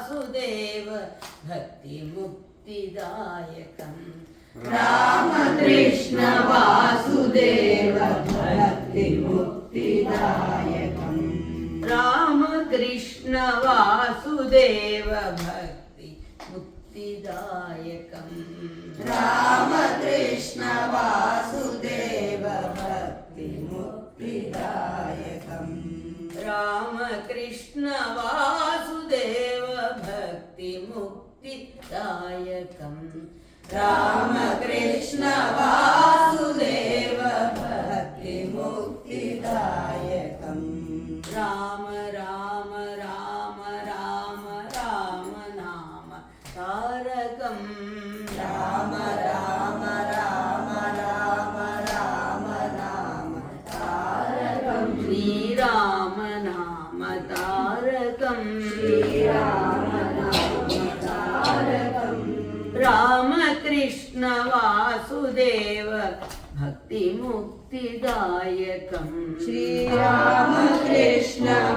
वासुदेव भक्तिमुक्तिदायकम् रामकृष्ण वासुदेव भक्तिमुक्तिदायकम् रामकृष्ण वासुदेव भक्तिमुक्तिदायकम् रामकृष्ण वासुदेव भक्तिमुक्तिदायकम् रामकृष्ण वासुदेव भक्तिमुक्तिदायकम् रामकृष्ण वासुदेव भक्तिमुक्तिदायकम् राम राम राम राम राम नाम तारकम् राम राम राम राम राम नाम तारकम् श्रीराम नाम तारकम् श्रीराम नाम तारकम् रामकृष्ण वासुदेव भक्तिमुक्तिदायकम् श्रीरामकृष्ण